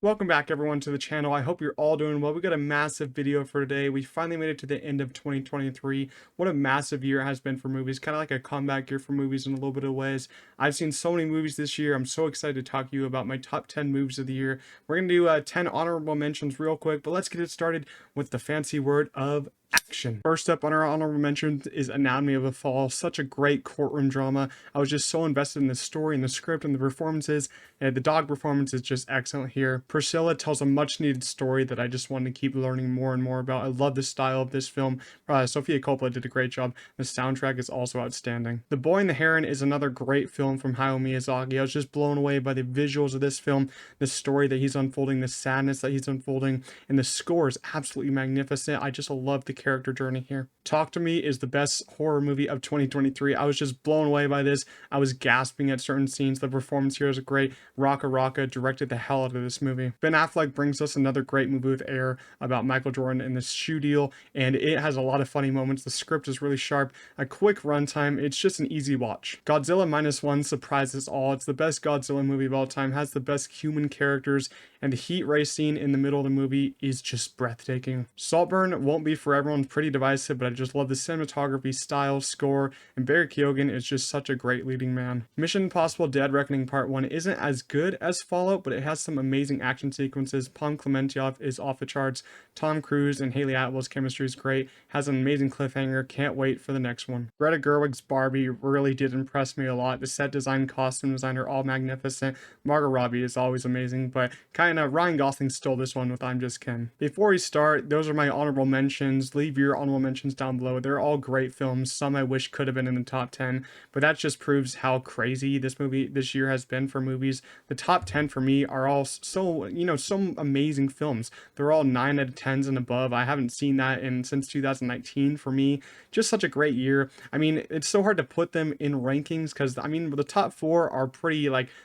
Welcome back everyone to the channel. I hope you're all doing well. We got a massive video for today. We finally made it to the end of 2023. What a massive year it has been for movies. Kind of like a comeback year for movies in a little bit of ways. I've seen so many movies this year. I'm so excited to talk to you about my top 10 movies of the year. We're going to do 10 honorable mentions real quick, but let's get it started with the fancy word of action. First up on our honorable mentions is Anatomy of a Fall. Such a great courtroom drama. I was just so invested in the story and the script and the performances, and the dog performance is just excellent here. Priscilla tells a much needed story that I just wanted to keep learning more and more about. I love the style of this film. Sofia Coppola did a great job. The soundtrack is also outstanding. The Boy and the Heron is another great film from Hayao Miyazaki. I was just blown away by the visuals of this film, the story that he's unfolding, the sadness that he's unfolding, and the score is absolutely magnificent. I just love the character journey here. Talk to Me is the best horror movie of 2023. I was just blown away by this. I was gasping at certain scenes. The performance here is great. Raka Raka directed the hell out of this movie. Ben Affleck brings us another great movie with Air about Michael Jordan and this shoe deal, and it has a lot of funny moments. The script is really sharp, a quick runtime. It's just an easy watch. Godzilla Minus One surprises all. It's the best Godzilla movie of all time, has the best human characters, and the heat ray scene in the middle of the movie is just breathtaking. Saltburn won't be for everyone, pretty divisive, but I just love the cinematography, style, score, and Barry Keoghan is just such a great leading man. Mission Impossible Dead Reckoning Part 1 isn't as good as Fallout, but it has some amazing action sequences. Pom Klementieff is off the charts. Tom Cruise and Haley Atwell's chemistry is great. Has an amazing cliffhanger. Can't wait for the next one. Greta Gerwig's Barbie really did impress me a lot. The set design, costume design are all magnificent. Margot Robbie is always amazing, but kind of Ryan Gosling stole this one with I'm Just Ken. Before we start, those are my honorable mentions. Leave your honorable mentions down below. They're all great films. Some I wish could have been in the top 10, but that just proves how crazy this year has been for movies. The top 10 for me are all so amazing films. They're all 9 out of 10s and above. I haven't seen that since 2019 for me. Just such a great year. I mean, it's so hard to put them in rankings because I mean the top 4 are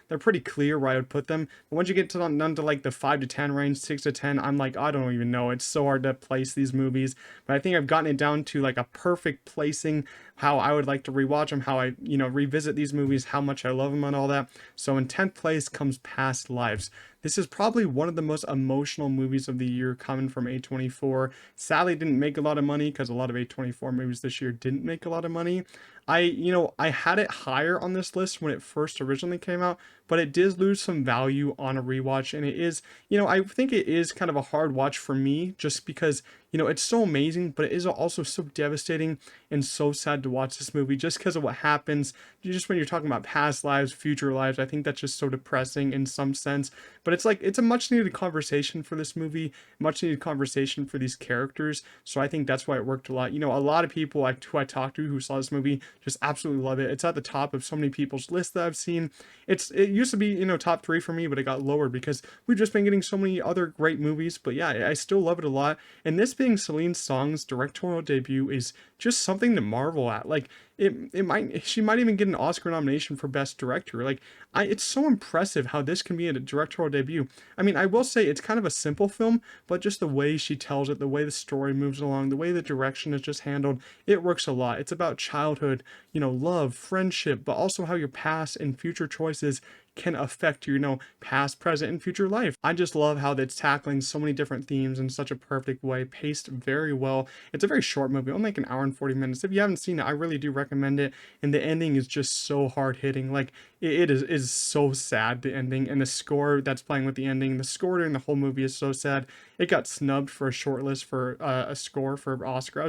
they're pretty clear where I would put them. But once you get to none to like the 5 to 10 range, 6 to 10, I'm like, I don't even know. It's so hard to place these movies. But I think I've gotten it down to like a perfect placing, how I would like to rewatch them, how I, revisit these movies, how much I love them and all that. So in 10th place comes Past Lives. This is probably one of the most emotional movies of the year coming from A24. Sadly, didn't make a lot of money because a lot of A24 movies this year didn't make a lot of money. I had it higher on this list when it first originally came out, but it did lose some value on a rewatch, and it is, I think it is kind of a hard watch for me just because, it's so amazing, but it is also so devastating and so sad to watch this movie just because of what happens. Just when you're talking about past lives, future lives, I think that's just so depressing in some sense. But it's a much needed conversation for this movie, much needed conversation for these characters. So I think that's why it worked a lot. A lot of people who I talked to who saw this movie just absolutely love it. It's at the top of so many people's lists that I've seen. It used to be, top 3 for me, but it got lowered because we've just been getting so many other great movies. But yeah, I still love it a lot. And this being Celine Song's directorial debut is just something to marvel at. Like she might even get an Oscar nomination for Best Director. It's so impressive how this can be a directorial debut. I mean, I will say it's kind of a simple film, but just the way she tells it, the way the story moves along, the way the direction is just handled, it works a lot. It's about childhood, love, friendship, but also how your past and future choices can affect your, past, present, and future life. I just love how it's tackling so many different themes in such a perfect way, paced very well. It's a very short movie, only like an hour and 40 minutes. If you haven't seen it, I really do recommend it. And the ending is just so hard hitting. It is so sad, the ending, and the score that's playing with the ending. The score during the whole movie is so sad. It got snubbed for a shortlist for a score for Oscar. I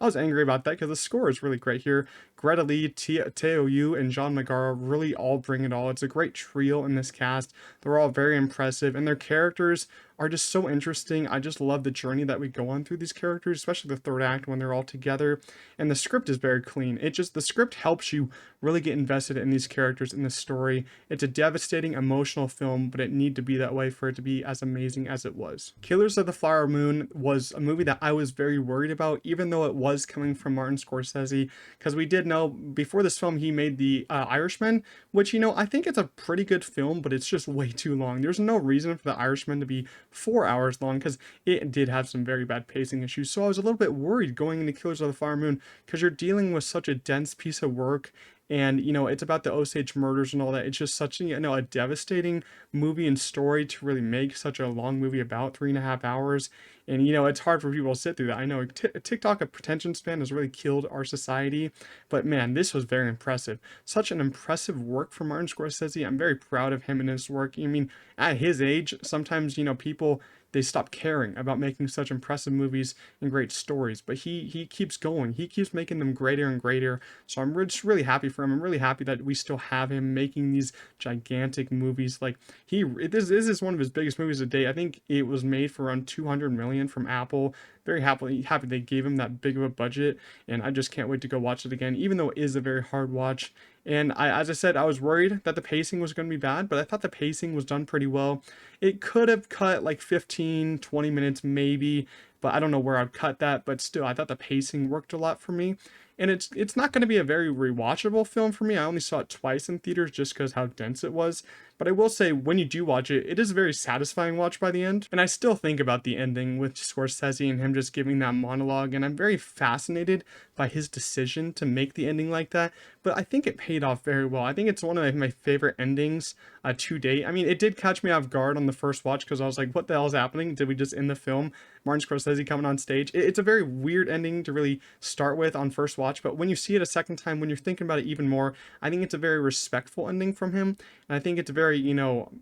was angry about that because the score is really great here. Greta Lee, Teo Yu, and John Magara really all bring it all. It's a great trio in this cast. They're all very impressive, and their characters are just so interesting. I just love the journey that we go on through these characters, especially the third act when they're all together. And the script is very clean. The script helps you really get invested in these characters in the story. It's a devastating, emotional film, but it need to be that way for it to be as amazing as it was. Killers of the Flower Moon was a movie that I was very worried about, even though it was coming from Martin Scorsese, because we did know before this film he made The Irishman, which, I think it's a pretty good film, but it's just way too long. There's no reason for The Irishman to be 4 hours long because it did have some very bad pacing issues. So I was a little bit worried going into Killers of the Flower Moon because you're dealing with such a dense piece of work and it's about the Osage murders and all that. It's just such a devastating movie and story to really make such a long movie about 3.5 hours. And it's hard for people to sit through that. I know TikTok attention span has really killed our society, but man, this was very impressive. Such an impressive work from Martin Scorsese. I'm very proud of him and his work. I mean, at his age, sometimes people, they stop caring about making such impressive movies and great stories, but he keeps going. He keeps making them greater and greater. So I'm just really happy for him. I'm really happy that we still have him making these gigantic movies. Like this is one of his biggest movies to date. I think it was made for around 200 million from Apple. Very happy they gave him that big of a budget, and I just can't wait to go watch it again, even though it is a very hard watch. And as I said, I was worried that the pacing was going to be bad, but I thought the pacing was done pretty well. It could have cut like 15, 20 minutes maybe, but I don't know where I'd cut that. But still, I thought the pacing worked a lot for me. And it's not going to be a very rewatchable film for me. I only saw it twice in theaters just because how dense it was. But I will say, when you do watch it, it is a very satisfying watch by the end. And I still think about the ending with Scorsese and him just giving that monologue. And I'm very fascinated by his decision to make the ending like that. But I think it paid off very well. I think it's one of my favorite endings to date. I mean, it did catch me off guard on the first watch because I was like, what the hell is happening? Did we just end the film? Martin Scorsese coming on stage. It's a very weird ending to really start with on first watch. But when you see it a second time, when you're thinking about it even more, I think it's a very respectful ending from him. And I think it's a very,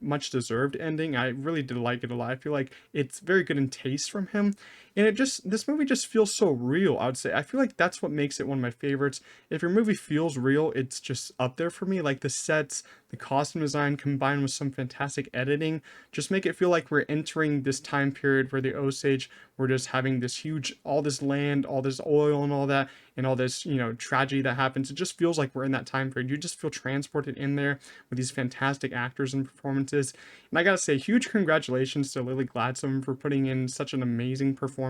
much deserved ending. I really did like it a lot. I feel like it's very good in taste from him. And this movie just feels so real, I would say. I feel like that's what makes it one of my favorites. If your movie feels real, it's just up there for me. Like the sets, the costume design combined with some fantastic editing just make it feel like we're entering this time period where the Osage were just having this huge, all this land, all this oil and all that, and all this, tragedy that happens. It just feels like we're in that time period. You just feel transported in there with these fantastic actors and performances. And I gotta say, huge congratulations to Lily Gladstone for putting in such an amazing performance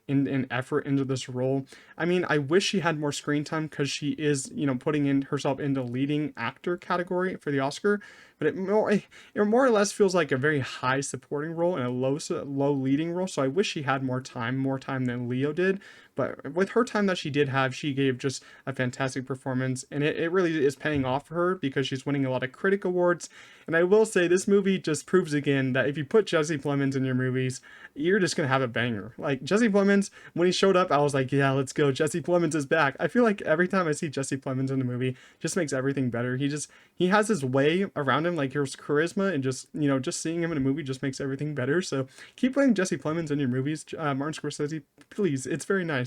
and effort into this role. I mean, I wish she had more screen time because she is, putting in herself into leading actor category for the Oscar. But it more or less feels like a very high supporting role and a low leading role. So I wish she had more time than Leo did. But with her time that she did have, she gave just a fantastic performance, and it really is paying off for her because she's winning a lot of critic awards. And I will say, this movie just proves again that if you put Jesse Plemons in your movies, you're just gonna have a banger. Like Jesse Plemons, when he showed up, I was like, yeah, let's go. Jesse Plemons is back. I feel like every time I see Jesse Plemons in a movie, just makes everything better. He has his way around him, like his charisma, and just seeing him in a movie just makes everything better. So keep putting Jesse Plemons in your movies, Martin Scorsese, please. It's very nice.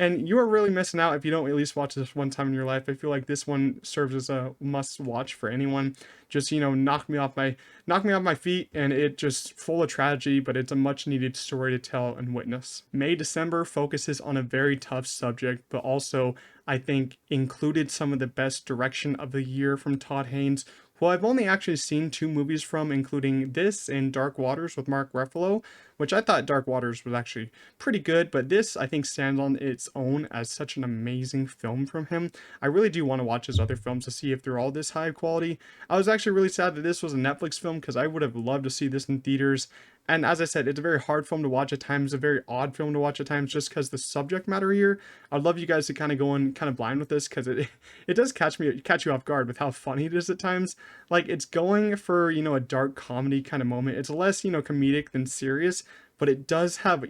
And you are really missing out if you don't at least watch this one time in your life. I feel like this one serves as a must watch for anyone. Just, knock me off my feet, and it just full of tragedy, but it's a much needed story to tell and witness. May December focuses on a very tough subject, but also I think included some of the best direction of the year from Todd Haynes, who I've only actually seen 2 movies from, including this and Dark Waters with Mark Ruffalo, which I thought Dark Waters was actually pretty good, but this I think stands on its own as such an amazing film from him. I really do want to watch his other films to see if they're all this high quality. I was actually really sad that this was a Netflix film because I would have loved to see this in theaters. And as I said, it's a very hard film to watch at times, a very odd film to watch at times, just because the subject matter here. I'd love you guys to kind of go in kind of blind with this, because it does catch you off guard with how funny it is at times. Like, it's going for, a dark comedy kind of moment. It's less, comedic than serious, but it does have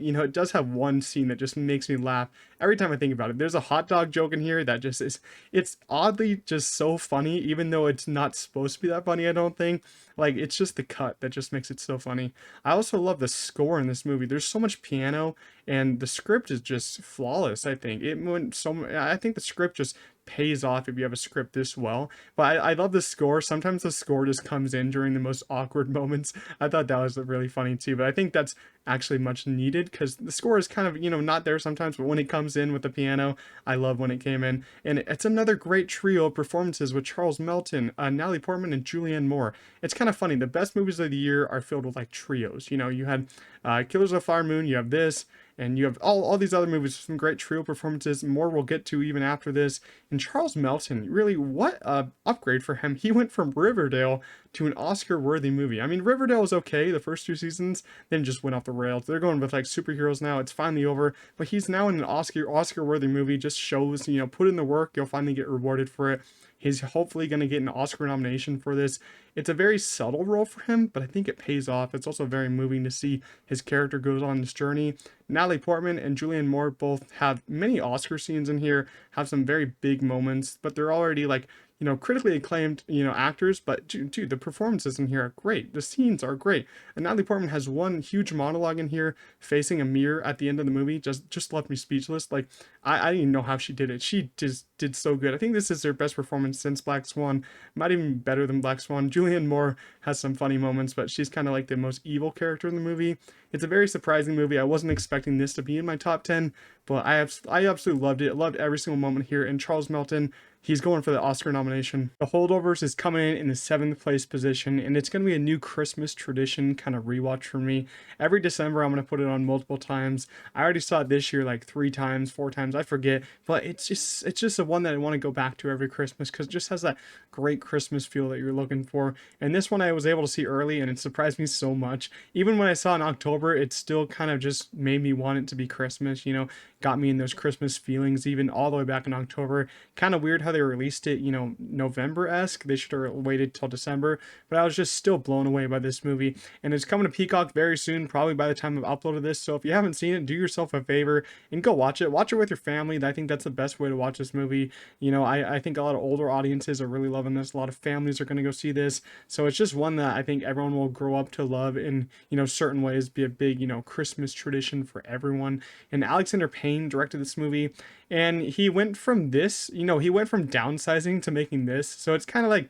one scene that just makes me laugh every time I think about it. There's a hot dog joke in here that just it's oddly just so funny, even though it's not supposed to be that funny, I don't think. Like, it's just the cut that just makes it so funny. I also love the score in this movie. There's so much piano, and the script is just flawless. I think I think the script just pays off if you have a script this well. But I love the score. Sometimes the score just comes in during the most awkward moments. I thought that was really funny too, but I think that's actually much needed because the score is kind of, not there sometimes, but when it comes in with the piano, I love when it came in. And it's another great trio of performances with Charles Melton, Natalie Portman, and Julianne Moore. It's kind of funny. The best movies of the year are filled with like trios. You had Killers of the Flower Moon, you have this, and you have all these other movies with some great trio performances. More we'll get to even after this. And Charles Melton, really, what a upgrade for him. He went from Riverdale to an Oscar-worthy movie. I mean, Riverdale was okay the first 2 seasons, then just went off the rails. They're going with like superheroes now. It's finally over. But he's now in an Oscar-worthy movie. Just shows, put in the work, you'll finally get rewarded for it. He's hopefully going to get an Oscar nomination for this. It's a very subtle role for him, but I think it pays off. It's also very moving to see his character goes on this journey. Natalie Portman and Julianne Moore both have many Oscar scenes in here, have some very big moments, but they're already like, critically acclaimed, actors. But dude, the performances in here are great. The scenes are great. And Natalie Portman has one huge monologue in here facing a mirror at the end of the movie. Just left me speechless. Like, I didn't even know how she did it. She just did so good. I think this is her best performance since Black Swan. Might even be better than Black Swan. Julianne Moore has some funny moments, but she's kind of like the most evil character in the movie. It's a very surprising movie. I wasn't expecting this to be in my top 10, but I absolutely loved it. I loved every single moment here. And Charles Melton, he's going for the Oscar nomination. The Holdovers is coming in the 7th place position, and it's going to be a new Christmas tradition kind of rewatch for me. Every December, I'm going to put it on multiple times. I already saw it this year like 3 times, 4 times, I forget, but it's just the one that I want to go back to every Christmas because it just has that great Christmas feel that you're looking for. And this one I was able to see early, and it surprised me so much. Even when I saw it in October, it still kind of just made me want it to be Christmas, got me in those Christmas feelings even all the way back in October. Kind of weird how they released it, November-esque. They should have waited till December, but I was just still blown away by this movie. And it's coming to Peacock very soon, probably by the time I've uploaded this. So if you haven't seen it, do yourself a favor and go watch it. Watch it with your family. I think that's the best way to watch this movie. I think a lot of older audiences are really loving this. A lot of families are going to go see this. So it's just one that I think everyone will grow up to love in, certain ways, be a big, Christmas tradition for everyone. And Alexander Payne directed this movie, and he went from downsizing to making this. So it's kind of like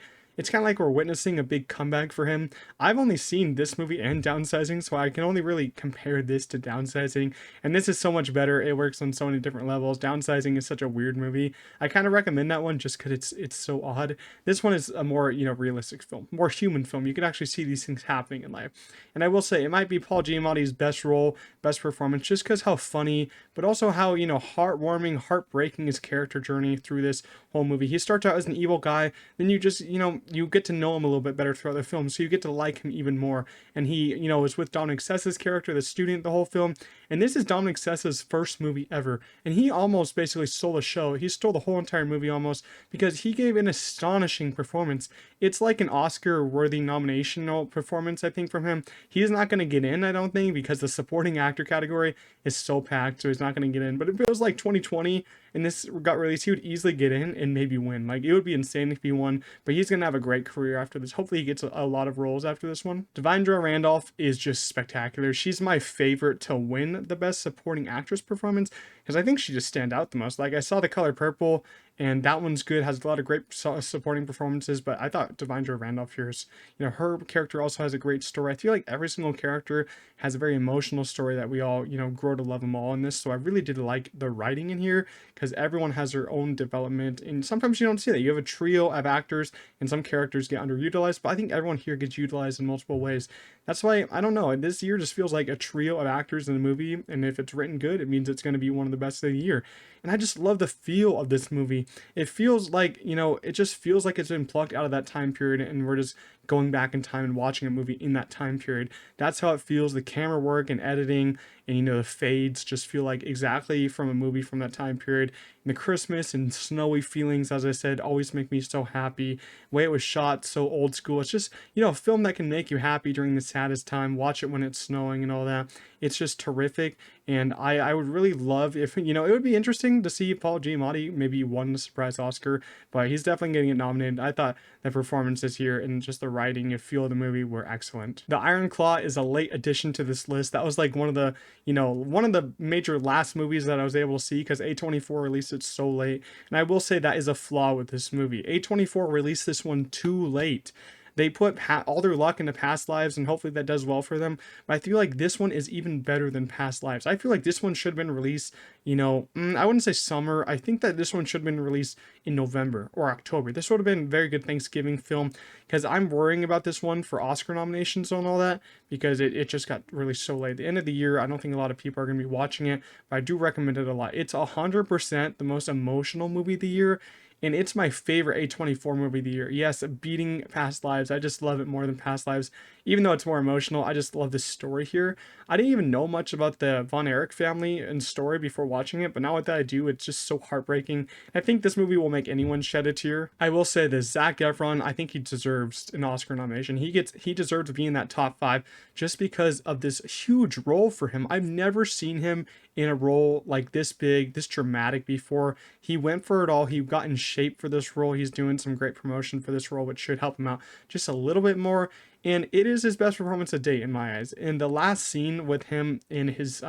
we're witnessing a big comeback for him. I've only seen this movie and Downsizing, so I can only really compare this to Downsizing. And this is so much better. It works on so many different levels. Downsizing is such a weird movie. I kind of recommend that one just because it's so odd. This one is a more, realistic film, more human film. You can actually see these things happening in life. And I will say, it might be Paul Giamatti's best role, best performance, just because how funny, but also how, heartwarming, heartbreaking his character journey through this whole movie. He starts out as an evil guy, then you just, you get to know him a little bit better throughout the film, so you get to like him even more. And he, is with Dominic Sessa's character, the student, the whole film. And this is Dominic Sessa's first movie ever, and he almost basically stole the show. He stole the whole entire movie almost, because he gave an astonishing performance. It's like an Oscar-worthy nominational performance, I think, from him. He's not going to get in, I don't think, because the supporting actor category is so packed, so he's not going to get in. But if it was like 2020 and this got released, he would easily get in and maybe win. Like, it would be insane if he won, but he's going to have a great career after this. Hopefully he gets a lot of roles after this one. Devindra Randolph is just spectacular. She's my favorite to win the best supporting actress performance because I think she just stand out the most. Like, I saw The Color Purple, and that one's good, has a lot of great supporting performances, but I thought Devindra Randolph here is, her character also has a great story. I feel like every single character has a very emotional story that we all, grow to love them all in this. So I really did like the writing in here because everyone has their own development, and sometimes you don't see that. You have a trio of actors and some characters get underutilized, but I think everyone here gets utilized in multiple ways. That's why, I don't know, this year just feels like a trio of actors in a movie, and if it's written good, it means it's going to be one of the best of the year. And I just love the feel of this movie. It feels like, it just feels like it's been plucked out of that time period, and we're just going back in time and watching a movie in that time period. That's how it feels. The camera work and editing and, the fades just feel like exactly from a movie from that time period. And the Christmas and snowy feelings, as I said, always make me so happy. The way it was shot, so old school. It's just, a film that can make you happy during the saddest time. Watch it when it's snowing and all that. It's just terrific. And I would really love if, it would be interesting to see Paul Giamatti maybe won the surprise Oscar, but he's definitely getting it nominated. I thought the performances here and just the writing and feel of the movie were excellent. The Iron Claw is a late addition to this list. That was like one of the major last movies that I was able to see because A24 released it so late. And I will say that is a flaw with this movie. A24 released this one too late. They put all their luck into Past Lives, and hopefully that does well for them. But I feel like this one is even better than Past Lives. I feel like this one should have been released, I wouldn't say summer. I think that this one should have been released in November or October. This would have been a very good Thanksgiving film because I'm worrying about this one for Oscar nominations and all that because it just got released so late. At the end of the year, I don't think a lot of people are going to be watching it, but I do recommend it a lot. It's 100% the most emotional movie of the year. And it's my favorite A24 movie of the year. Yes, beating Past Lives. I just love it more than Past Lives. even though it's more emotional, I just love this story here. I didn't even know much about the Von Erich family and story before watching it, but now that I do, it's just so heartbreaking. I think this movie will make anyone shed a tear. I will say this, Zac Efron, I think he deserves an Oscar nomination. He deserves to be in that top 5 just because of this huge role for him. I've never seen him in a role like this big, this dramatic before. He went for it all. He got in shape for this role. He's doing some great promotion for this role, which should help him out just a little bit more. And it is his best performance to date in my eyes. And the last scene with him and his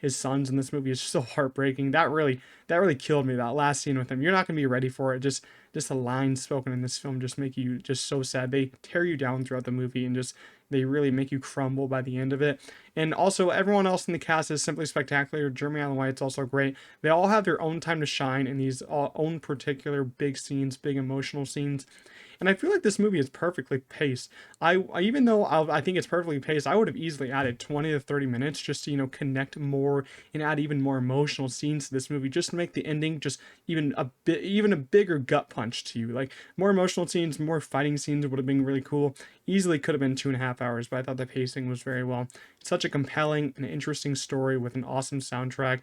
sons in this movie is so heartbreaking. That really killed me. That last scene with him. You're not gonna be ready for it. Just the lines spoken in this film just make you just so sad. They tear you down throughout the movie and just they really make you crumble by the end of it. And also everyone else in the cast is simply spectacular. Jeremy Allen White's also great. They all have their own time to shine in these own particular big scenes, big emotional scenes. And I feel like this movie is perfectly paced. Even though I think it's perfectly paced, I would have easily added 20 to 30 minutes just to connect more and add even more emotional scenes to this movie, just to make the ending just even a bigger gut punch to you. Like more emotional scenes, more fighting scenes would have been really cool. Easily could have been 2.5 hours, but I thought the pacing was very well. It's such a compelling and interesting story with an awesome soundtrack.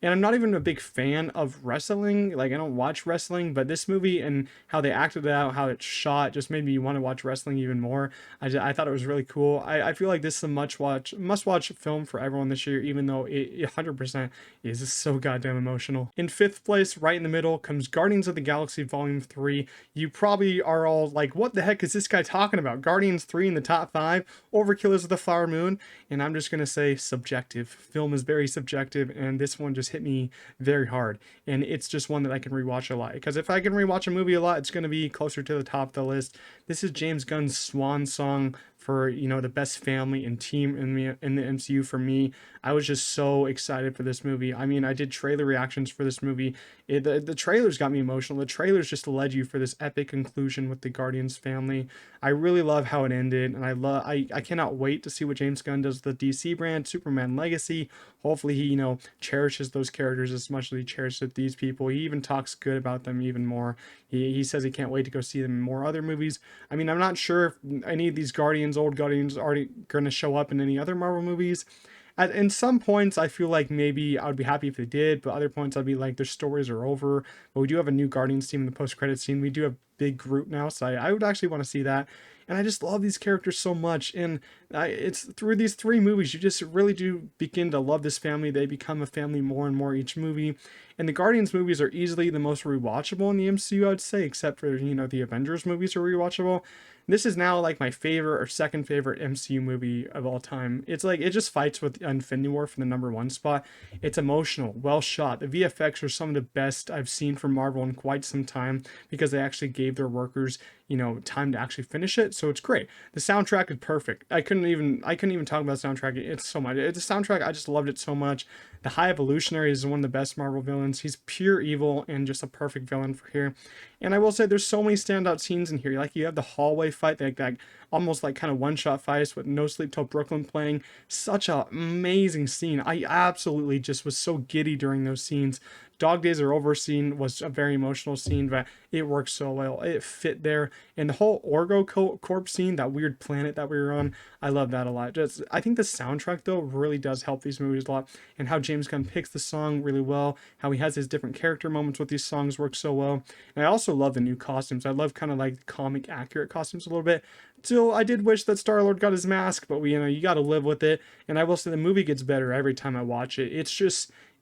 And I'm not even a big fan of wrestling. Like, I don't watch wrestling, but this movie and how they acted it out, how it's shot, just made me want to watch wrestling even more. I thought it was really cool. I feel like this is a must watch film for everyone this year, even though it 100% is so goddamn emotional. In fifth place, right in the middle, comes Guardians of the Galaxy Volume 3. You probably are all like, what the heck is this guy talking about? Guardians 3 in the top 5, Overkillers of the Flower Moon. And I'm just going to say subjective. Film is very subjective, and this one just hit me very hard. And it's just one that I can rewatch a lot. Because if I can rewatch a movie a lot, it's going to be closer to the top of the list. This is James Gunn's swan song for the best family and team in the MCU for me. I was just so excited for this movie. I mean, I did trailer reactions for this movie. The trailers got me emotional. The trailers just led you for this epic conclusion with the Guardians family. I really love how it ended, and I cannot wait to see what James Gunn does with the DC brand, Superman Legacy. Hopefully he cherishes those characters as much as he cherishes these people. He even talks good about them even more. He says he can't wait to go see them in more other movies. I mean, I'm not sure if any of these old Guardians, are going to show up in any other Marvel movies. In some points, I feel like maybe I would be happy if they did, but other points I'd be like, their stories are over. But we do have a new Guardians team in the post-credit scene. We do have big Groot now, so I would actually want to see that. And I just love these characters so much. And it's through these 3 movies, you just really do begin to love this family. They become a family more and more each movie. And the Guardians movies are easily the most rewatchable in the MCU, I'd say, except for, the Avengers movies are rewatchable. This is now like my favorite or second favorite MCU movie of all time. It's like it just fights with Infinity War for the #1 spot. It's emotional, well shot. The VFX are some of the best I've seen from Marvel in quite some time because they actually gave their workers time to actually finish it. So it's great. The soundtrack is perfect. I couldn't even talk about the soundtrack. It's so much. It's a soundtrack. I just loved it so much. The High Evolutionary is one of the best Marvel villains. He's pure evil and just a perfect villain for here. And I will say there's so many standout scenes in here. Like you have the hallway fight, that almost like kind of one-shot fights with No Sleep Till Brooklyn playing. Such an amazing scene. I absolutely just was so giddy during those scenes. Dog Days Are Over scene was a very emotional scene, but it worked so well. It fit there. And the whole Orgo Corp scene, that weird planet that we were on, I love that a lot. I think the soundtrack, though, really does help these movies a lot. And how James Gunn picks the song really well, how he has his different character moments with these songs work so well. And I also love the new costumes. I love kind of like comic accurate costumes a little bit. Still, I did wish that Star-Lord got his mask, but you got to live with it. And I will say the movie gets better every time I watch it.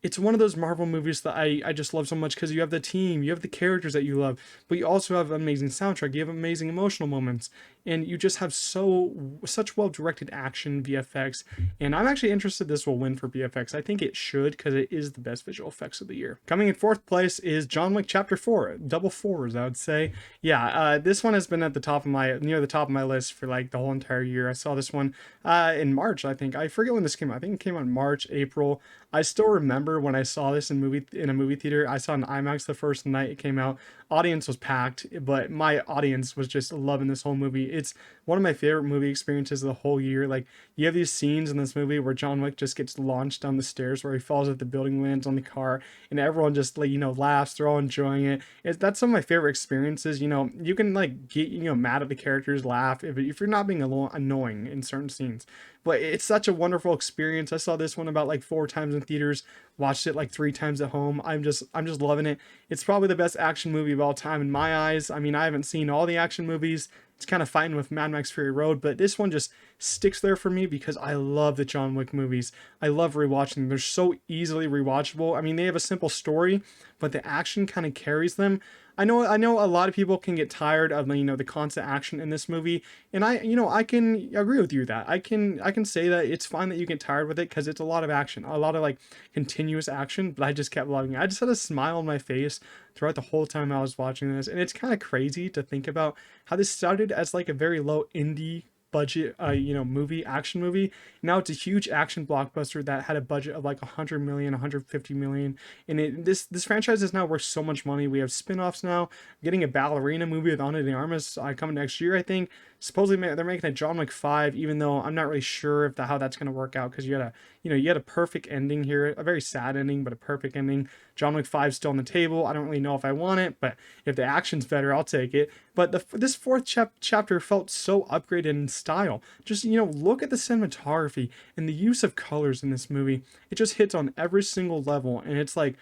It's one of those Marvel movies that I just love so much because you have the team, you have the characters that you love, but you also have an amazing soundtrack, you have amazing emotional moments, and you just have such well-directed action VFX. And I'm actually interested this will win for VFX. I think it should because it is the best visual effects of the year. Coming in 4th place is John Wick Chapter 4, double fours, I would say. Yeah, this one has been at near the top of my list for like the whole entire year. I saw this one in March, I think. I forget when this came out. I think it came out in March, April. I still remember when I saw this in a movie theater. I saw it in IMAX the first night it came out. Audience was packed, but my audience was just loving this whole movie. It's one of my favorite movie experiences of the whole year. Like, you have these scenes in this movie where John Wick just gets launched down the stairs, where he falls at the building, lands on the car, and everyone just, like, laughs. They're all enjoying it. That's some of my favorite experiences. You can, like, get, mad at the characters, laugh if you're not being annoying in certain scenes. But it's such a wonderful experience. I saw this one about like 4 times in theaters, watched it like 3 times at home. I'm just loving it. It's probably the best action movie of all time in my eyes. I mean, I haven't seen all the action movies. It's kind of fighting with Mad Max Fury Road, but this one just sticks there for me because I love the John Wick movies. I love rewatching them. They're so easily rewatchable. I mean, they have a simple story, but the action kind of carries them. I know a lot of people can get tired of the constant action in this movie, and I can agree with you that I can say that it's fine that you get tired with it because it's a lot of action, a lot of like continuous action. But I just kept loving it. I just had a smile on my face throughout the whole time I was watching this, and it's kind of crazy to think about how this started as like a very low indie budget movie, action movie. Now it's a huge action blockbuster that had a budget of like 100 million, 150 million, and this franchise is now worth so much money. We have spin-offs now. Getting a ballerina movie with Ana de Armas coming next year, I think. Supposedly they're making a John Wick 5, even though I'm not really sure if how that's going to work out, because you had a perfect ending here, a very sad ending, but a perfect ending. John Wick 5 still on the table. I don't really know if I want it, but if the action's better, I'll take it. But this fourth chapter felt so upgraded in style. Just look at the cinematography and the use of colors in this movie. It just hits on every single level, and it's like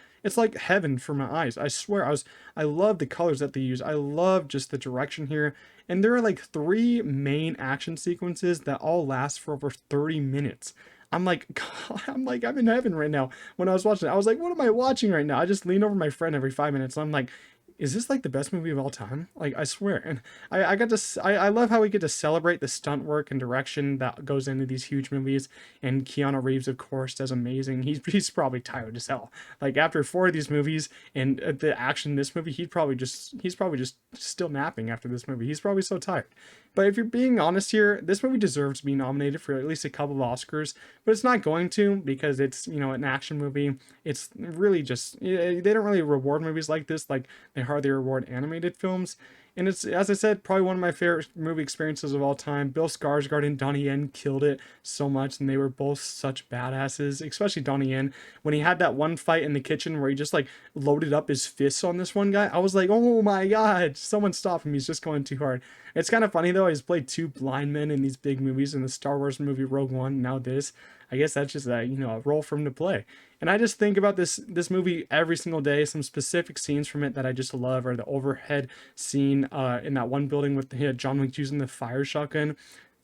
heaven for my eyes. I swear, I love the colors that they use. I love just the direction here. And there are like 3 main action sequences that all last for over 30 minutes. I'm like, God, I'm in heaven right now. When I was watching it, I was like, what am I watching right now? I just lean over my friend every 5 minutes, and I'm like, is this like the best movie of all time? Like, I swear. And I love how we get to celebrate the stunt work and direction that goes into these huge movies. And Keanu Reeves, of course, does amazing. He's probably tired as hell. Like, after 4 of these movies and the action in this movie, he's probably just still napping after this movie. He's probably so tired. But if you're being honest here, this movie deserves to be nominated for at least a couple of Oscars, but it's not going to, because it's, an action movie. It's really just, they don't really reward movies like this, like they hardly reward animated films. And it's, as I said, probably one of my favorite movie experiences of all time. Bill Skarsgård and Donnie Yen killed it so much, and they were both such badasses, especially Donnie Yen. When he had that one fight in the kitchen where he just like loaded up his fists on this one guy, I was like, oh my God, someone stop him. He's just going too hard. It's kind of funny though, he's played 2 blind men in these big movies, in the Star Wars movie Rogue One, now this. I guess that's just a role for him to play. And I just think about this movie every single day. Some specific scenes from it that I just love are the overhead scene in that one building with John Wick using the fire shotgun.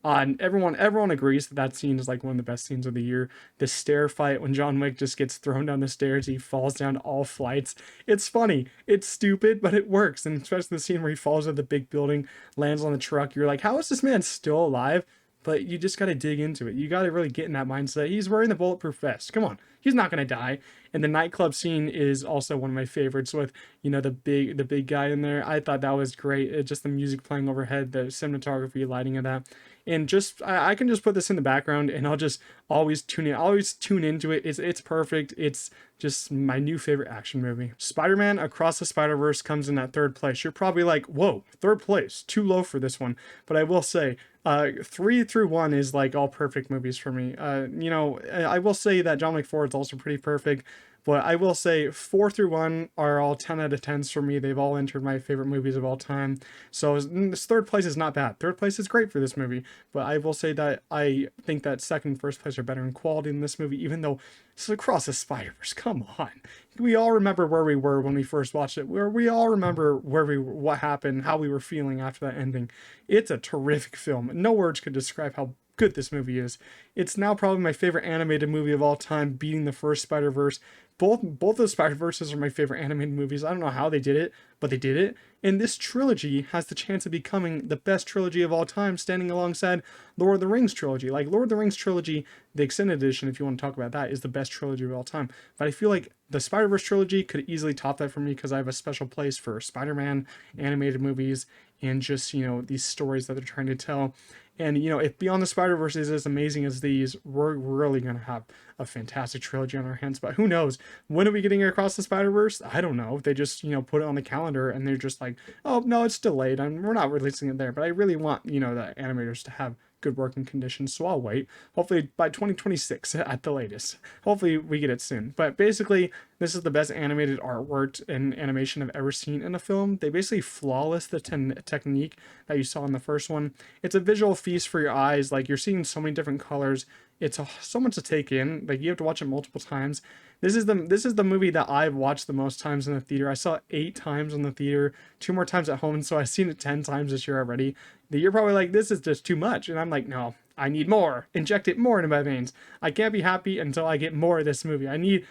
And everyone agrees that scene is like one of the best scenes of the year. The stair fight when John Wick just gets thrown down the stairs, he falls down all flights. It's funny, it's stupid, but it works. And especially the scene where he falls out of the big building, lands on the truck. You're like, how is this man still alive? But you just got to dig into it. You got to really get in that mindset. He's wearing the bulletproof vest. Come on. He's not going to die. And the nightclub scene is also one of my favorites with, the big guy in there. I thought that was great. Just the music playing overhead, the cinematography, lighting of that. And just, I can just put this in the background and I'll just always tune into it. It's perfect. It's just my new favorite action movie. Spider-Man Across the Spider-Verse comes in at 3rd place. You're probably like, whoa, 3rd place, too low for this one. But I will say, 3 through 1 is like all perfect movies for me. I will say that John Wick 4 is also pretty perfect. But I will say 4 through 1 are all 10 out of 10s for me. They've all entered my favorite movies of all time. So this 3rd place is not bad. 3rd place is great for this movie. But I will say that I think that 2nd and 1st place are better in quality than this movie, even though it's Across the Spider-Verse. Come on. We all remember where we were when we first watched it. We all remember what happened, how we were feeling after that ending. It's a terrific film. No words could describe how good this movie is. It's now probably my favorite animated movie of all time, beating the first Spider-Verse. Both of Spider-Verses are my favorite animated movies. I don't know how they did it, but they did it. And this trilogy has the chance of becoming the best trilogy of all time, standing alongside Lord of the Rings trilogy. Like, Lord of the Rings trilogy, the extended edition, if you want to talk about that, is the best trilogy of all time. But I feel like the Spider-Verse trilogy could easily top that for me, because I have a special place for Spider-Man animated movies and just, these stories that they're trying to tell. And if Beyond the Spider-Verse is as amazing as these, we're really gonna have a fantastic trilogy on our hands. But who knows? When are we getting Across the Spider-Verse? I don't know. They just put it on the calendar and they're just like, oh no, it's delayed and we're not releasing it there. But I really want the animators to have good working conditions, so I'll wait. Hopefully by 2026 at the latest. Hopefully we get it soon. But basically, this is the best animated artwork and animation I've ever seen in a film. They basically flawless the technique that you saw in the first one. It's a visual feast for your eyes. Like, you're seeing so many different colors. It's so much to take in. Like, you have to watch it multiple times. This is the movie that I've watched the most times in the theater. I saw it 8 times in the theater, 2 more times at home, so I've seen it 10 times this year already. You're probably like, this is just too much, and I'm like, no, I need more. Inject it more into my veins. I can't be happy until I get more of this movie. I need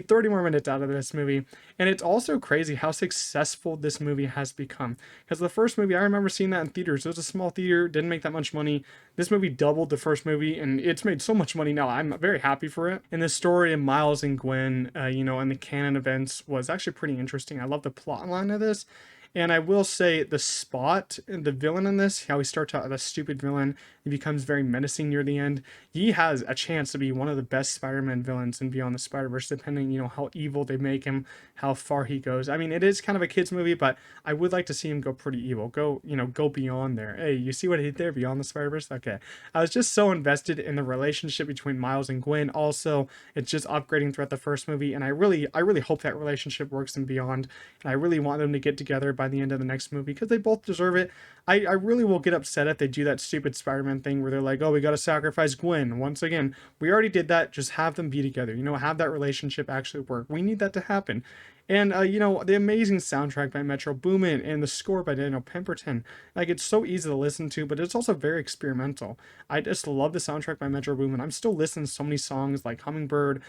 30 more minutes out of this movie. And it's also crazy how successful this movie has become. Because the first movie, I remember seeing that in theaters. It was a small theater, didn't make that much money. This movie doubled the first movie, and it's made so much money now. I'm very happy for it. And the story of Miles and Gwen, and the canon events was actually pretty interesting. I love the plot line of this. And I will say the Spot, the villain in this, how he starts out as a stupid villain, he becomes very menacing near the end. He has a chance to be one of the best Spider-Man villains in Beyond the Spider-Verse, depending, how evil they make him, how far he goes. I mean, it is kind of a kid's movie, but I would like to see him go pretty evil. Go beyond there. Hey, you see what he did there, Beyond the Spider-Verse? Okay. I was just so invested in the relationship between Miles and Gwen. Also, it's just upgrading throughout the first movie, and I really hope that relationship works in Beyond, and I really want them to get together by the end of the next movie because they both deserve it. I really will get upset if they do that stupid Spider-Man thing where they're like, oh, we got to sacrifice Gwen. Once again, we already did that. Just have them be together. Have that relationship actually work. We need that to happen. And, the amazing soundtrack by Metro Boomin and the score by Daniel Pemberton. Like, it's so easy to listen to, but it's also very experimental. I just love the soundtrack by Metro Boomin. I'm still listening to so many songs like Hummingbird,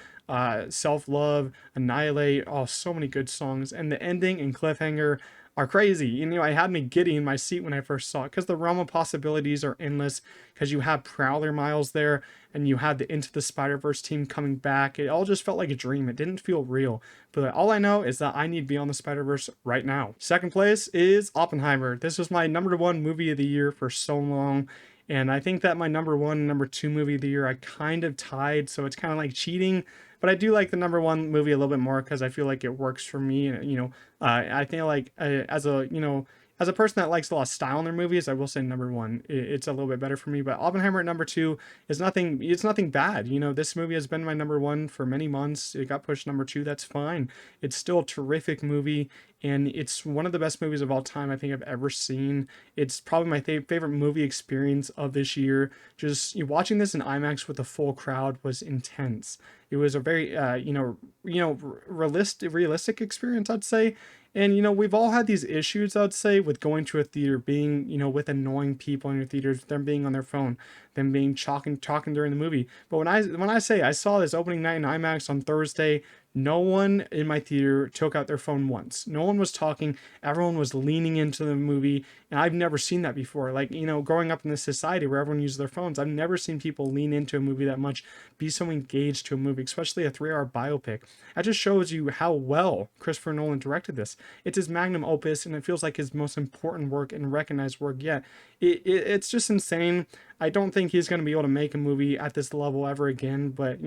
Self Love, Annihilate. Oh, so many good songs. And the ending and cliffhanger are crazy. It had me giddy in my seat when I first saw it because the realm of possibilities are endless. Because you have Prowler Miles there, and you had the Into the Spider-Verse team coming back. It all just felt like a dream. It didn't feel real. But all I know is that I need Beyond the Spider-Verse right now. Second place is Oppenheimer. This was my number one movie of the year for so long. And I think that my number one and number two movie of the year I kind of tied, so it's kind of like cheating. But I do like the number one movie a little bit more because I feel like it works for me. And I feel like as a person that likes a lot of style in their movies, I will say number one, it's a little bit better for me. But Oppenheimer at number two is nothing. It's nothing bad. This movie has been my number one for many months. It got pushed number two. That's fine. It's still a terrific movie, and it's one of the best movies of all time I think I've ever seen. It's probably my favorite movie experience of this year. Just watching this in IMAX with a full crowd was intense. It was a very realistic experience, I'd say. And we've all had these issues, I'd say, with going to a theater, being with annoying people in your theaters, them being on their phone, them being talking during the movie. But when I say I saw this opening night in IMAX on Thursday, no one in my theater took out their phone once. No one was talking. Everyone was leaning into the movie, and I've never seen that before. Like, growing up in this society where everyone uses their phones, I've never seen people lean into a movie that much, be so engaged to a movie, especially a 3-hour biopic. That just shows you how well Christopher Nolan directed this. It's his magnum opus, and it feels like his most important work and recognized work yet. It's just insane. I don't think he's going to be able to make a movie at this level ever again, but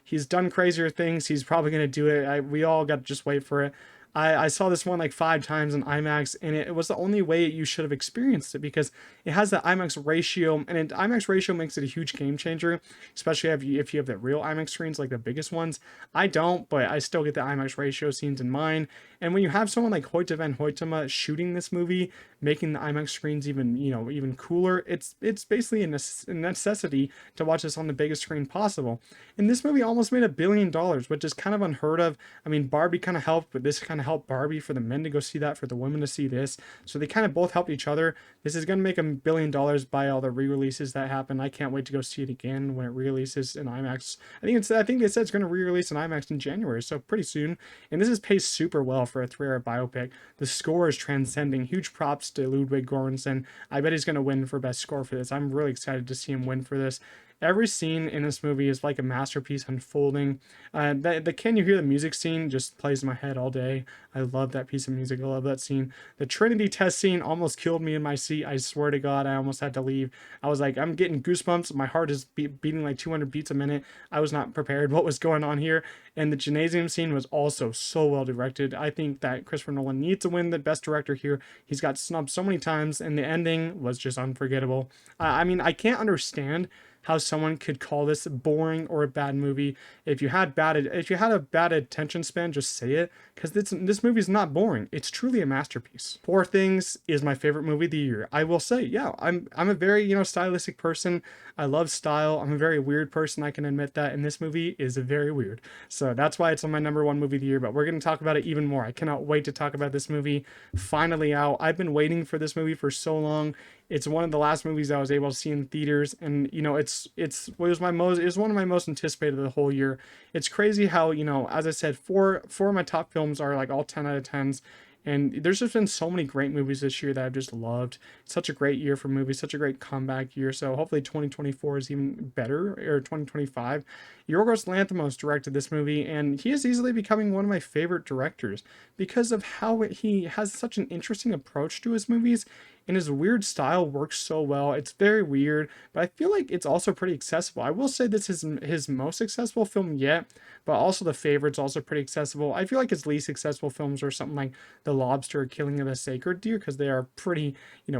he's done crazier things. He's probably going to do it. We all got to just wait for it. I saw this one like 5 times in IMAX, and it was the only way you should have experienced it because it has that IMAX ratio, and IMAX ratio makes it a huge game changer, especially if you have the real IMAX screens, like the biggest ones. I don't, but I still get the IMAX ratio scenes in mind. And when you have someone like Hoyte van Hoytema shooting this movie, making the IMAX screens even cooler, it's basically a necessity to watch this on the biggest screen possible. And this movie almost made $1 billion, which is kind of unheard of. I mean, Barbie kind of helped, but this kind of helped Barbie for the men to go see that, for the women to see this. So they kind of both helped each other. This is going to make $1 billion by all the re-releases that happen. I can't wait to go see it again when it re-releases in IMAX. I think they said it's going to re-release in IMAX in January, so pretty soon. And this is paced super well for a 3-hour biopic. The score is transcending. Huge props to Ludwig Göransson. I bet he's going to win for best score for this. I'm really excited to see him win for this. Every scene in this movie is like a masterpiece unfolding. The Can You Hear the Music scene just plays in my head all day. I love that piece of music. I love that scene. The Trinity test scene almost killed me in my seat. I swear to God, I almost had to leave. I was like, I'm getting goosebumps. My heart is beating like 200 beats a minute. I was not prepared what was going on here. And the gymnasium scene was also so well directed. I think that Christopher Nolan needs to win the best director here. He's got snubbed so many times, and the ending was just unforgettable. I mean, I can't understand how someone could call this boring or a bad movie. If you had a bad attention span, just say it, because this movie is not boring. It's truly a masterpiece. Poor Things is my favorite movie of the year. I will say, yeah, I'm a very, stylistic person. I love style. I'm a very weird person. I can admit that, and this movie is very weird. So that's why it's on my number one movie of the year. But we're gonna talk about it even more. I cannot wait to talk about this movie. Finally out. I've been waiting for this movie for so long. It's one of the last movies I was able to see in theaters, and it was one of my most anticipated of the whole year. It's crazy how, as I said, four of my top films are like all 10 out of 10s. And there's just been so many great movies this year that I've just loved. It's such a great year for movies, such a great comeback year. So hopefully 2024 is even better, or 2025. Yorgos Lanthimos directed this movie, and he is easily becoming one of my favorite directors because of how he has such an interesting approach to his movies, and his weird style works so well. It's very weird, but I feel like it's also pretty accessible. I will say this is his most accessible film yet, but also The Favorite's also pretty accessible. I feel like his least accessible films are something like The Lobster or Killing of a Sacred Deer, because they are pretty,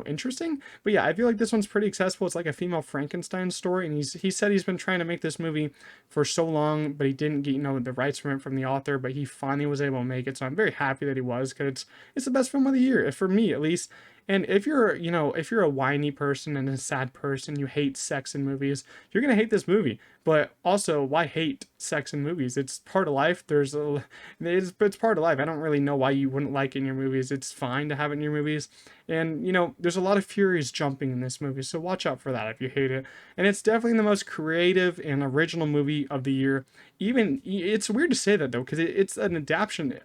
interesting. But yeah, I feel like this one's pretty accessible. It's like a female Frankenstein story, and he said he's been trying to make this movie for so long, but he didn't get, the rights from it from the author, but he finally was able to make it. So I'm very happy that he was, because it's the best film of the year, for me at least. And if you're a whiny person and a sad person, you hate sex in movies, you're gonna hate this movie. But also, why hate sex in movies? It's part of life. It's part of life. I don't really know why you wouldn't like it in your movies. It's fine to have it in your movies. And there's a lot of furious jumping in this movie, so watch out for that if you hate it. And it's definitely the most creative and original movie of the year. Even it's weird to say that though, because it's an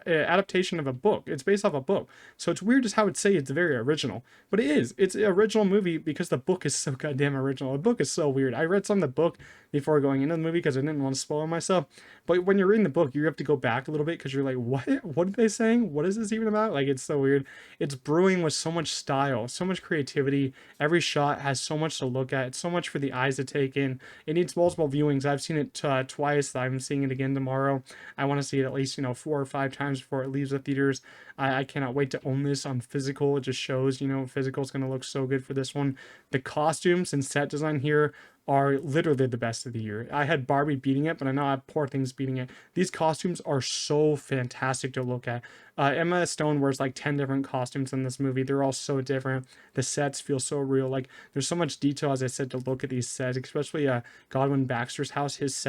adaptation of a book. It's based off a book, so it's weird just how it's say it's very original, but it is. It's an original movie because the book is so goddamn original. The book is so weird. I read some of the book before going into the movie because I didn't want to spoil myself. But when you're reading the book, you have to go back a little bit because you're like, what? What are they saying? What is this even about? Like, it's so weird. It's brewing with so much style, so much creativity. Every shot has so much to look at. It's so much for the eyes to take in. It needs multiple viewings. I've seen it twice. I'm seeing it again tomorrow. I want to see it at least 4 or 5 times before it leaves the theaters. I cannot wait to own this on physical. It just shows, physical is going to look so good for this one. The costumes and set design here are literally the best of the year. I had Barbie beating it, but I know I have Poor Things beating it. These costumes are so fantastic to look at. Emma Stone wears like 10 different costumes in this movie. They're all so different. The sets feel so real. Like, there's so much detail, as I said, to look at these sets, especially Godwin Baxter's house. His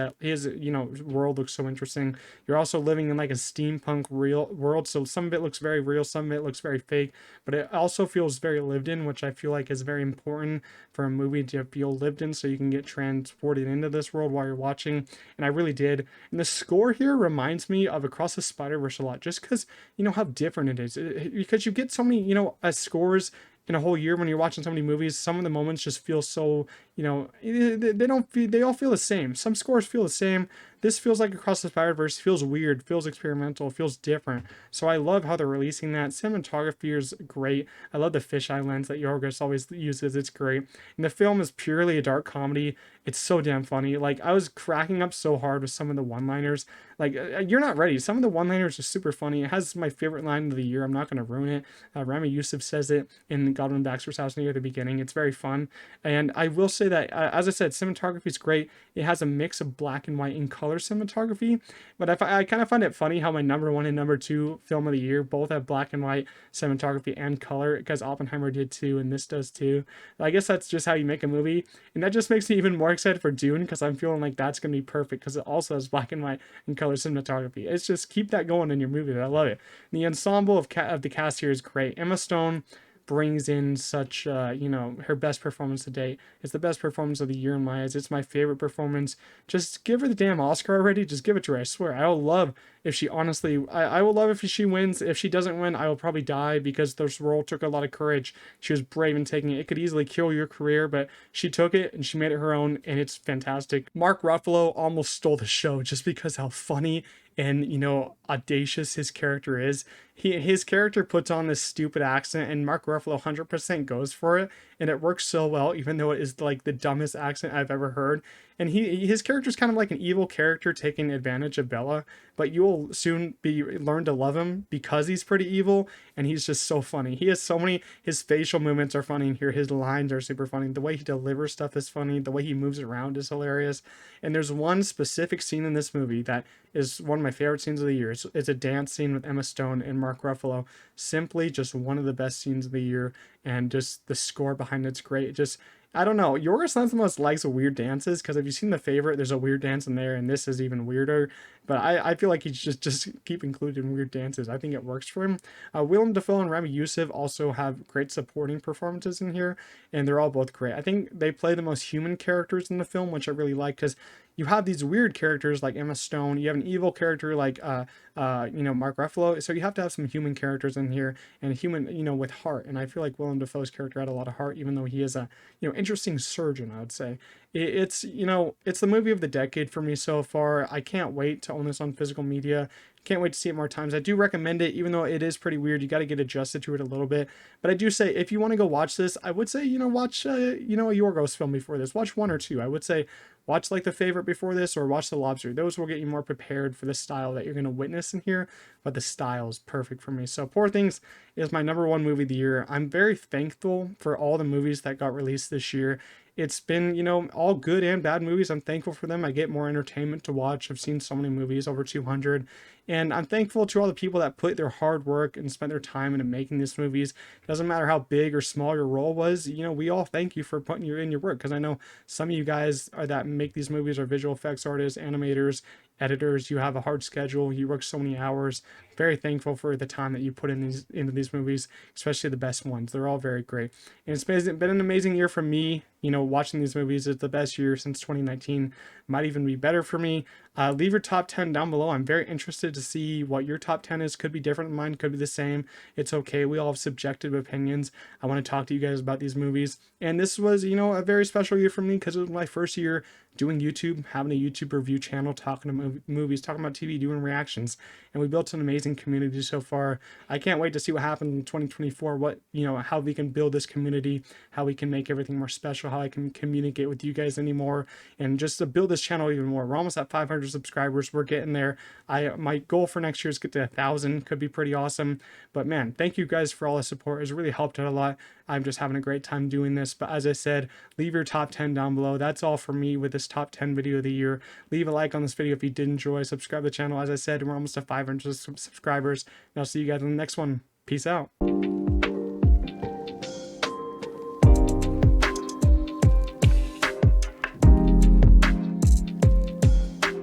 world looks so interesting. You're also living in like a steampunk real world, so some of it looks very real, some of it looks very fake, but it also feels very lived in, which I feel like is very important for a movie to feel lived in, so you can get transported into this world while you're watching. And I really did. And the score here reminds me of Across the Spider-Verse a lot, just because how different it is. Because you get so many, scores in a whole year when you're watching so many movies. Some of the moments just feel so, they all feel the same. Some scores feel the same. This feels like Across the Spider-Verse, feels weird, feels experimental, feels different. So I love how they're releasing that. Cinematography is great. I love the fisheye lens that Yorgos always uses. It's great. And the film is purely a dark comedy. It's so damn funny. Like, I was cracking up so hard with some of the one-liners. Like, you're not ready. Some of the one-liners are super funny. It has my favorite line of the year. I'm not going to ruin it. Rami Youssef says it in Godwin Baxter's house near the beginning. It's very fun. And I will say that, as I said, cinematography is great. It has a mix of black and white and color cinematography. But I kind of find it funny how my number one and number two film of the year both have black and white cinematography and color, because Oppenheimer did too, and this does too. I guess that's just how you make a movie. And that just makes me even more excited for Dune, because I'm feeling like that's going to be perfect, because it also has black and white and color cinematography. It's just, keep that going in your movie. I love it. And the ensemble of the cast here is great. Emma Stone brings in such, her best performance to date. It's the best performance of the year in my eyes. It's my favorite performance. Just give her the damn Oscar already. Just give it to her. I swear. I will love if she honestly, I will love if she wins. If she doesn't win, I will probably die because this role took a lot of courage. She was brave in taking it. It could easily kill your career, but she took it and she made it her own, and it's fantastic. Mark Ruffalo almost stole the show just because how funny and audacious his character is. His character puts on this stupid accent, and Mark Ruffalo 100% goes for it, and it works so well, even though it is like the dumbest accent I've ever heard. And his character is kind of like an evil character taking advantage of Bella, but you will soon learn to love him because he's pretty evil, and he's just so funny. He has so many. His facial movements are funny in here. His lines are super funny. The way he delivers stuff is funny. The way he moves around is hilarious. And there's one specific scene in this movie that is one of my favorite scenes of the year. It's a dance scene with Emma Stone and Mark Ruffalo. Simply just one of the best scenes of the year, and just the score behind it's great. Just I don't know. Yorgos Lanthimos likes weird dances because if you've seen The Favorite, there's a weird dance in there, and this is even weirder. But I feel like he's just keep including weird dances. I think it works for him. Willem Dafoe and Rami Youssef also have great supporting performances in here, and they're all both great. I think they play the most human characters in the film, which I really like because you have these weird characters like Emma Stone. You have an evil character like Mark Ruffalo. So you have to have some human characters in here and human, with heart. And I feel like Willem Dafoe's character had a lot of heart, even though he is a, interesting surgeon, I would say. It's the movie of the decade for me so far. I can't wait to own this on physical media. Can't wait to see it more times. I do recommend it, even though it is pretty weird. You got to get adjusted to it a little bit. But I do say, if you want to go watch this, I would say, watch, a Yorgos film before this. Watch one or two. I would say, watch like The Favorite before this, or watch The Lobster. Those will get you more prepared for the style that you're going to witness in here. But the style is perfect for me. So Poor Things is my number one movie of the year. I'm very thankful for all the movies that got released this year. It's been, all good and bad movies. I'm thankful for them. I get more entertainment to watch. I've seen so many movies, over 200. And I'm thankful to all the people that put their hard work and spent their time into making these movies. It doesn't matter how big or small your role was. We all thank you for putting in your work, because I know some of you guys are that make these movies are visual effects artists, animators, editors. You have a hard schedule. You work so many hours. Very thankful for the time that you put into these movies, especially the best ones. They're all very great. And it's been an amazing year for me. Watching these movies is the best year since 2019. Might even be better for me. Leave your top 10 down below. I'm very interested to see what your top 10 is. Could be different than mine, could be the same. It's okay. We all have subjective opinions. I want to talk to you guys about these movies. And this was, a very special year for me because it was my first year doing YouTube, having a YouTube review channel, talking to movies, talking about TV, doing reactions. And we built an amazing community so far. I can't wait to see what happens in 2024, how we can build this community, how we can make everything more special, how I can communicate with you guys anymore, and just to build this channel even more. We're almost at 500 subscribers. We're getting there. My goal for next year is to get to 1,000. Could be pretty awesome. But man, thank you guys for all the support. It's really helped out a lot. I'm just having a great time doing this. But as I said, leave your top 10 down below. That's all for me with this top 10 video of the year. Leave a like on this video if you did enjoy. Subscribe to the channel. As I said, we're almost at 500 subscribers. And I'll see you guys in the next one. Peace out.